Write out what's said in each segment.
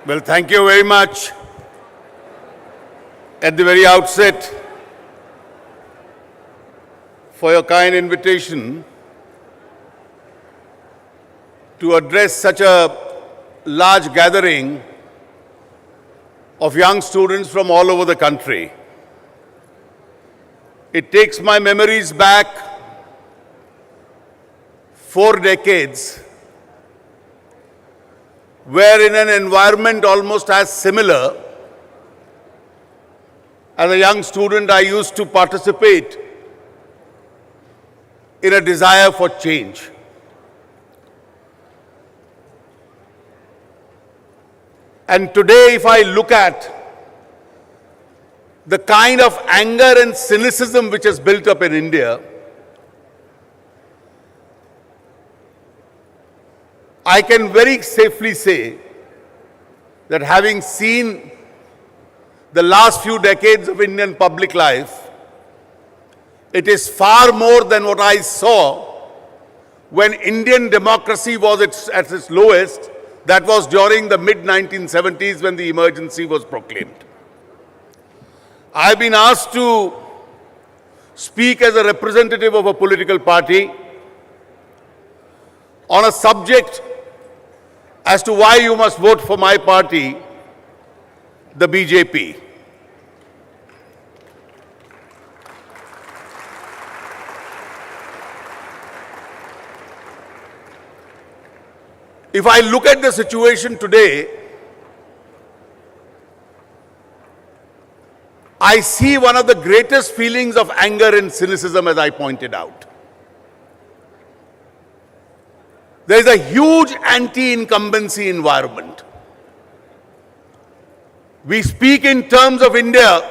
Well, thank you very much. At the very outset, for your kind invitation to address such a large gathering of young students from all over the country. It takes my memories back 4 decades, where in an environment almost as similar, as a young student, I used to participate in a desire for change. And today, if I look at the kind of anger and cynicism which has built up in India, I can very safely say that having seen the last few decades of Indian public life, it is far more than what I saw when Indian democracy was at its lowest. That was during the mid-1970s when the emergency was proclaimed. I've been asked to speak as a representative of a political party on a subject as to why you must vote for my party, the BJP. If I look at the situation today, I see one of the greatest feelings of anger and cynicism, as I pointed out. There is a huge anti-incumbency environment. We speak in terms of India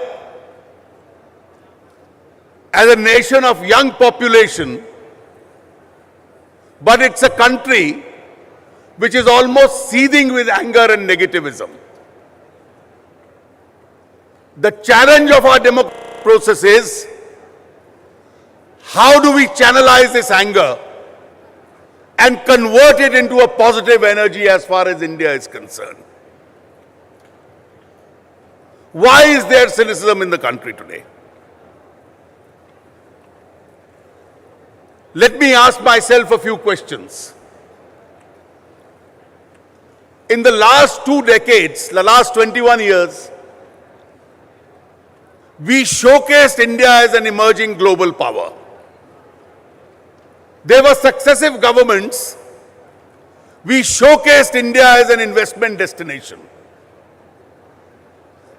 as a nation of young population, but it's a country which is almost seething with anger and negativism. The challenge of our democratic process is, how do we channelize this anger and convert it into a positive energy as far as India is concerned? Why is there cynicism in the country today? Let me ask myself a few questions. In the last 2 decades, the last 21 years, we showcased India as an emerging global power. There were successive governments. We showcased India as an investment destination.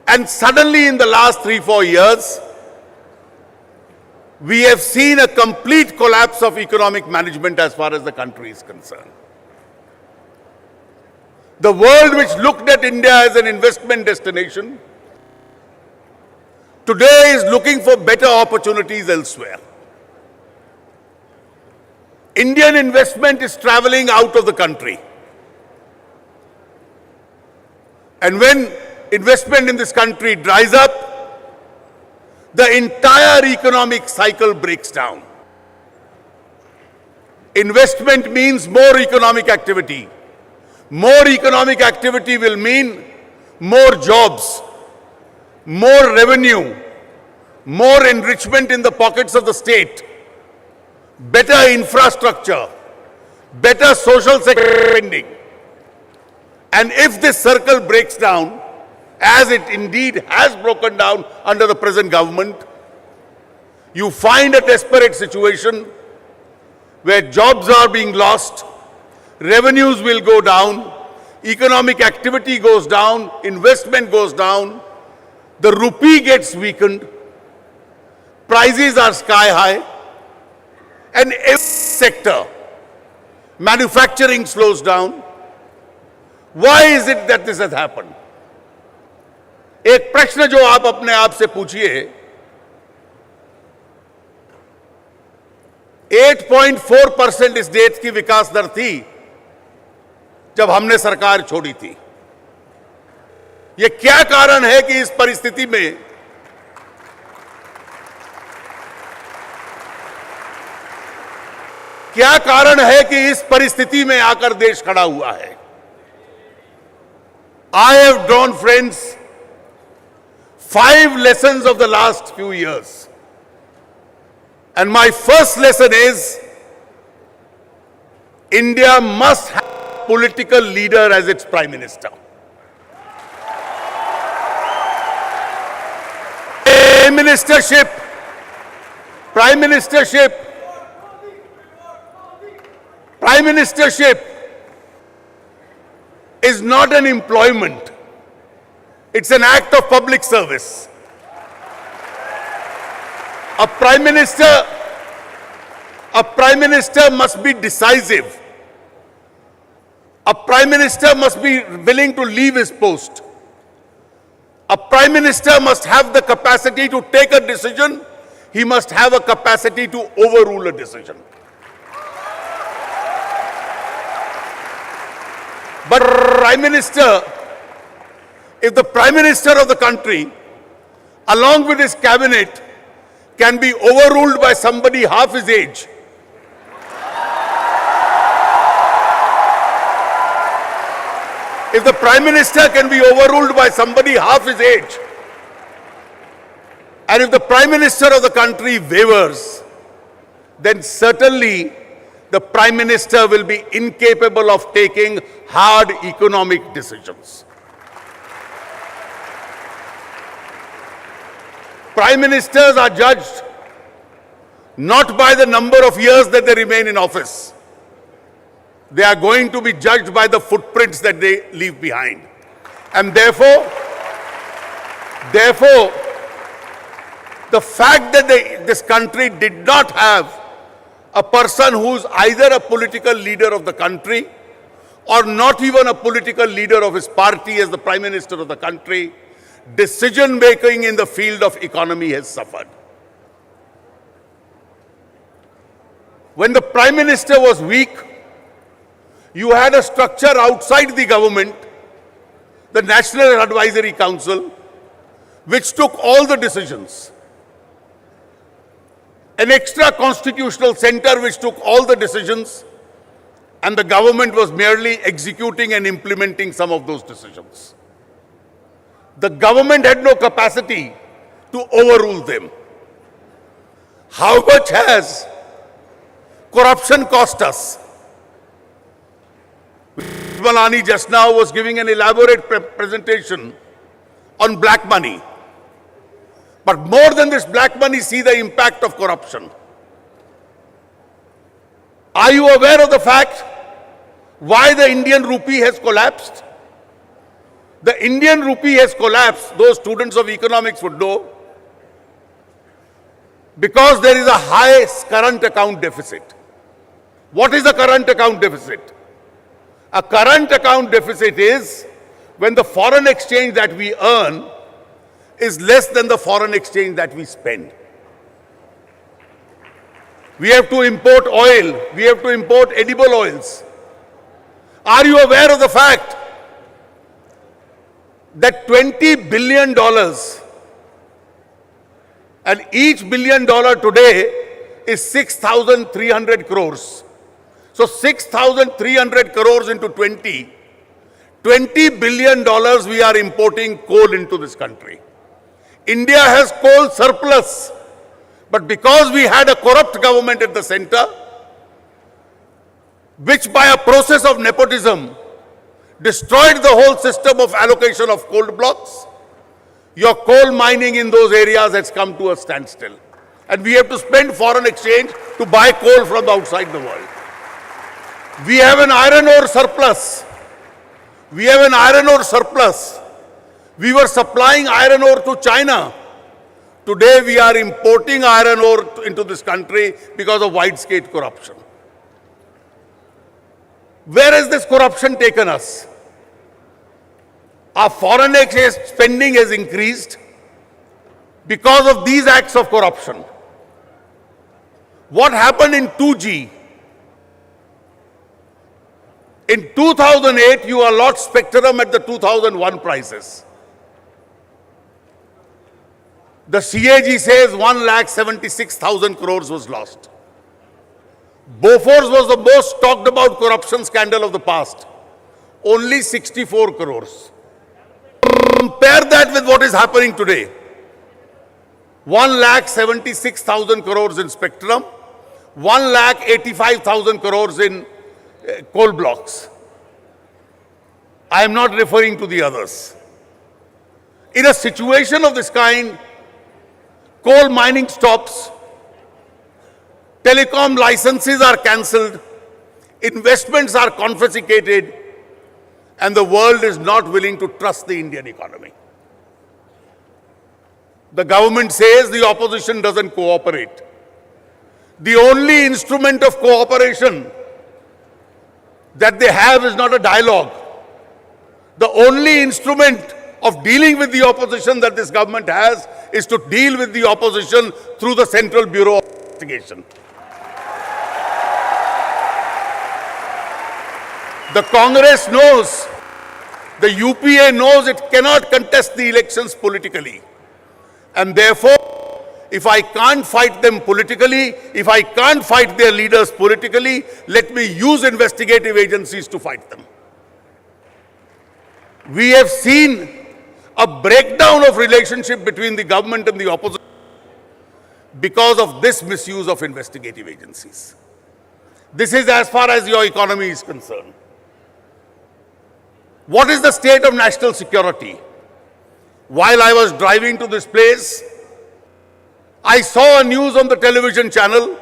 And suddenly in the last 3-4 years, we have seen a complete collapse of economic management as far as the country is concerned. The world which looked at India as an investment destination today is looking for better opportunities elsewhere. Indian investment is traveling out of the country. And when investment in this country dries up, the entire economic cycle breaks down. Investment means more economic activity. More economic activity will mean more jobs, more revenue, more enrichment in the pockets of the state, better infrastructure, better social sector spending. And if this circle breaks down, as it indeed has broken down under the present government, you find a desperate situation where jobs are being lost, revenues will go down, economic activity goes down, investment goes down, the rupee gets weakened, prices are sky high, and every sector, manufacturing slows down. Why is it that this has happened? एक प्रश्न जो आप अपने आप से पूछिए, 8.4% इस देश की विकास दर थी जब हमने सरकार छोड़ी थी। ये क्या कारण है कि इस परिस्थिति में क्या कारण है कि इस परिस्थिति में आकर देश खड़ा हुआ है? I have drawn, friends, 5 lessons of the last few years. And my first lesson is, India must have a political leader as its Prime Minister. Prime Ministership is not an employment. It's an act of public service. A Prime Minister must be decisive. A Prime Minister must be willing to leave his post. A Prime Minister must have the capacity to take a decision. He must have a capacity to overrule a decision. But if the Prime Minister of the country, along with his cabinet, can be overruled by somebody half his age, if the Prime Minister can be overruled by somebody half his age, and if the Prime Minister of the country wavers, then certainly the Prime Minister will be incapable of taking hard economic decisions. Prime Ministers are judged not by the number of years that they remain in office. They are going to be judged by the footprints that they leave behind. And therefore, the fact that this country did not have a person who's either a political leader of the country or not even a political leader of his party as the Prime Minister of the country, decision making in the field of economy has suffered. When the Prime Minister was weak, you had a structure outside the government, the National Advisory Council, which took all the decisions. An extra constitutional center which took all the decisions, and the government was merely executing and implementing some of those decisions. The government had no capacity to overrule them. How much has corruption cost us? Malani just now was giving an elaborate presentation on black money. But more than this black money, see the impact of corruption. Are you aware of the fact why the Indian rupee has collapsed? The Indian rupee has collapsed, those students of economics would know, because there is a high current account deficit. What is the current account deficit? A current account deficit is when the foreign exchange that we earn is less than the foreign exchange that we spend. We have to import oil. We have to import edible oils. Are you aware of the fact that $20 billion, and each $1 billion today is 6,300 crores. So 6,300 crores into 20 billion dollars we are importing coal into this country. India has coal surplus, but because we had a corrupt government at the center, which by a process of nepotism destroyed the whole system of allocation of coal blocks, your coal mining in those areas has come to a standstill. And we have to spend foreign exchange to buy coal from outside the world. We have an iron ore surplus. We were supplying iron ore to China. Today we are importing iron ore into this country because of wide-scale corruption. Where has this corruption taken us? Our foreign exchange spending has increased because of these acts of corruption. What happened in 2G? In 2008, you allot spectrum at the 2001 prices. The CAG says 1,76,000 crores was lost. Bofors was the most talked about corruption scandal of the past. Only 64 crores. Compare that with what is happening today. 1,76,000 crores in spectrum, 1,85,000 crores in coal blocks. I am not referring to the others. In a situation of this kind, coal mining stops, telecom licenses are cancelled, investments are confiscated, and the world is not willing to trust the Indian economy. The government says the opposition doesn't cooperate. The only instrument of cooperation that they have is not a dialogue. The only instrument of dealing with the opposition that this government has is to deal with the opposition through the Central Bureau of Investigation. The Congress knows, the UPA knows it cannot contest the elections politically. And therefore, if I can't fight them politically, if I can't fight their leaders politically, let me use investigative agencies to fight them. We have seen a breakdown of relationship between the government and the opposition because of this misuse of investigative agencies. This is as far as your economy is concerned. What is the state of national security? While I was driving to this place, I saw a news on the television channel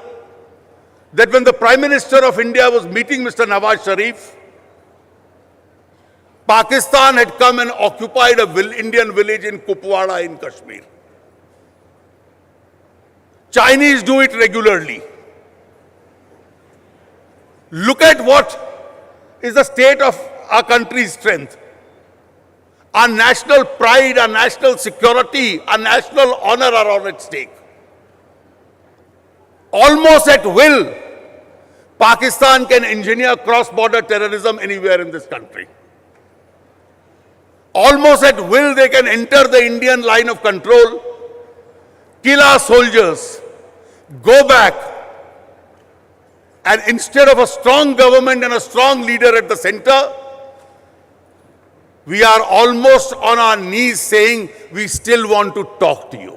that when the Prime Minister of India was meeting Mr. Nawaz Sharif, Pakistan had come and occupied an Indian village in Kupwara in Kashmir. Chinese do it regularly. Look at what is the state of our country's strength. Our national pride, our national security, our national honor are on at stake. Almost at will, Pakistan can engineer cross-border terrorism anywhere in this country. Almost at will, they can enter the Indian line of control, kill our soldiers, go back, and instead of a strong government and a strong leader at the center, we are almost on our knees saying, we still want to talk to you.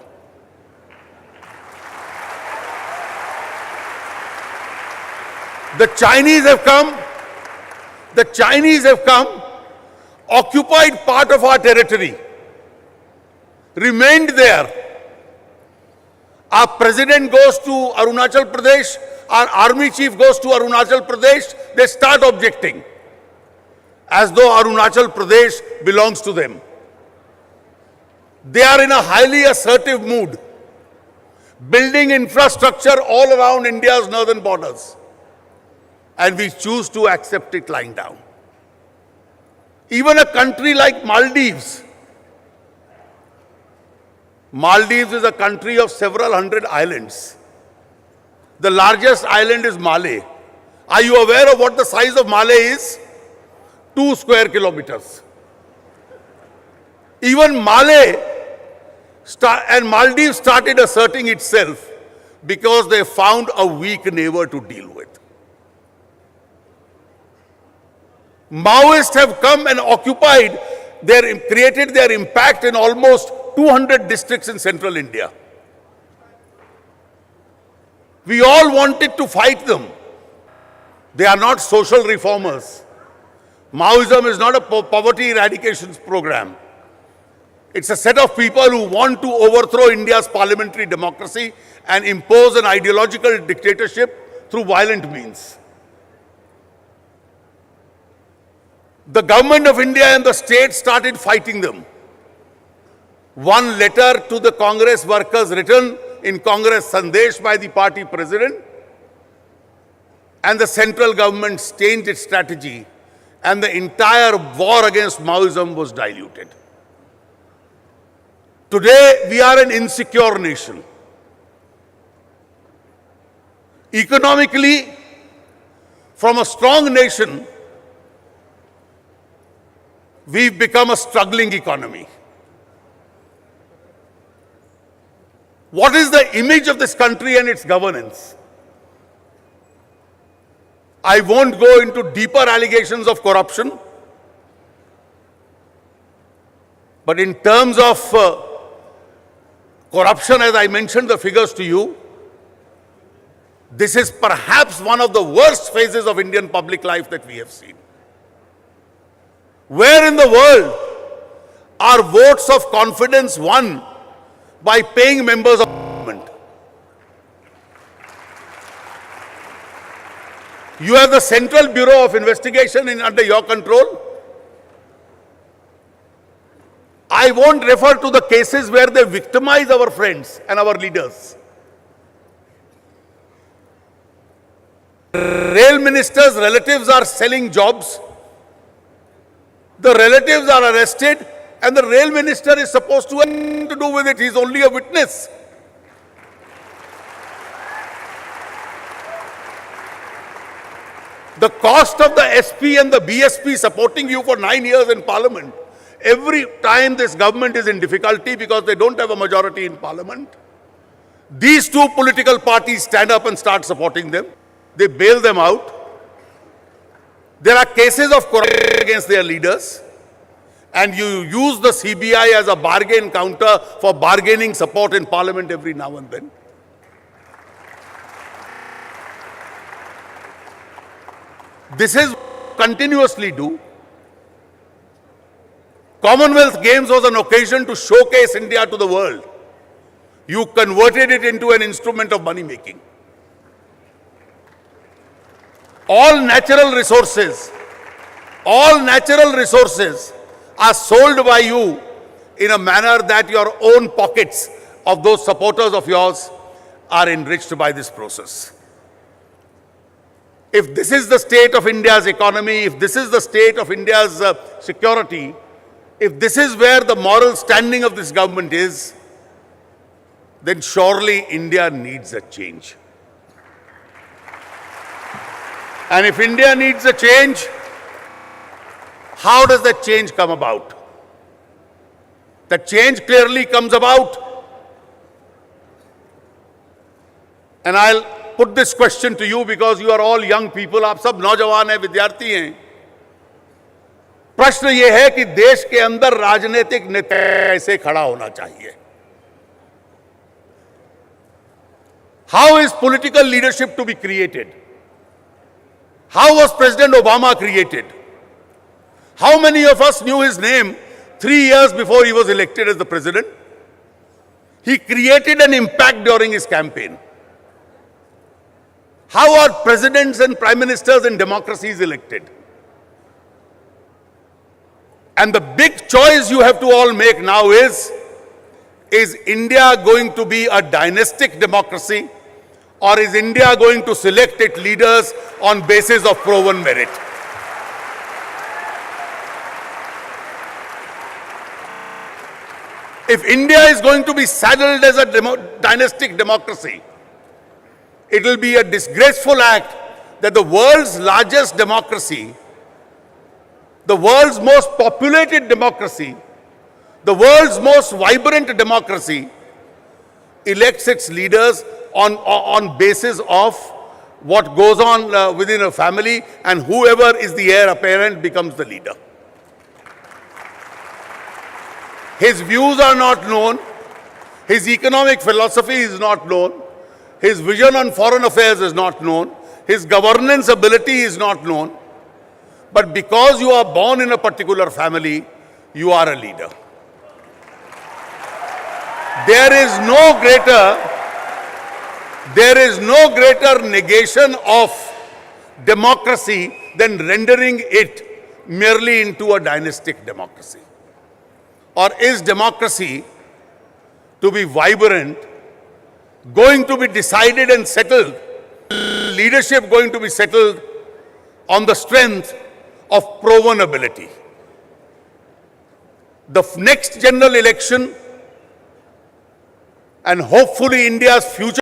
The Chinese have come, occupied part of our territory, remained there. Our president goes to Arunachal Pradesh, our army chief goes to Arunachal Pradesh, they start objecting, as though Arunachal Pradesh belongs to them. They are in a highly assertive mood, building infrastructure all around India's northern borders. And we choose to accept it lying down. Even a country like Maldives. Maldives is a country of several hundred islands. The largest island is Malé. Are you aware of what the size of Malé is? 2 square kilometers. Even Malé and Maldives started asserting itself because they found a weak neighbor to deal with. Maoists have come and occupied, created their impact in almost 200 districts in central India. We all wanted to fight them. They are not social reformers. Maoism is not a poverty eradication program. It's a set of people who want to overthrow India's parliamentary democracy and impose an ideological dictatorship through violent means. The government of India and the state started fighting them. One letter to the Congress workers written in Congress Sandesh by the party president, and the central government changed its strategy, and the entire war against Maoism was diluted. Today, we are an insecure nation. Economically, from a strong nation, we've become a struggling economy. What is the image of this country and its governance? I won't go into deeper allegations of corruption. But in terms of corruption, as I mentioned the figures to you, this is perhaps one of the worst phases of Indian public life that we have seen. Where in the world are votes of confidence won by paying members of parliament? You have the Central Bureau of Investigation under your control. I won't refer to the cases where they victimize our friends and our leaders. Rail ministers' relatives are selling jobs. The relatives are arrested and the rail minister is supposed to have nothing to do with it. He is only a witness. The cost of the SP and the BSP supporting you for 9 years in parliament, every time this government is in difficulty because they don't have a majority in parliament, these two political parties stand up and start supporting them. They bail them out. There are cases of corruption against their leaders, and you use the CBI as a bargain counter for bargaining support in parliament every now and then. This is continuously do. Commonwealth Games was an occasion to showcase India to the world. You converted it into an instrument of money making. All natural resources are sold by you in a manner that your own pockets of those supporters of yours are enriched by this process. If this is the state of India's economy, if this is the state of India's security, if this is where the moral standing of this government is, then surely India needs a change. And if India needs a change, how does that change come about? The change clearly comes about, and I'll put this question to you because you are all young people, आप सब नौजवान हैं, विद्यार्थी हैं. प्रश्न ये है कि देश के अंदर राजनीतिक नेता कैसे खड़ा होना चाहिए? How is political leadership to be created? How was President Obama created? How many of us knew his name 3 years before he was elected as the president? He created an impact during his campaign. How are presidents and prime ministers in democracies elected? And the big choice you have to all make now is India going to be a dynastic democracy, or is India going to select its leaders on basis of proven merit? If India is going to be saddled as a dynastic democracy, it will be a disgraceful act that the world's largest democracy, the world's most populated democracy, the world's most vibrant democracy, elects its leaders on basis of what goes on within a family, and whoever is the heir apparent becomes the leader. His views are not known, his economic philosophy is not known, his vision on foreign affairs is not known, his governance ability is not known, but because you are born in a particular family, you are a leader. There is no greater negation of democracy than rendering it merely into a dynastic democracy. Or is democracy to be vibrant going to be decided and settled, leadership going to be settled on the strength of proven ability? The next general election, and hopefully India's future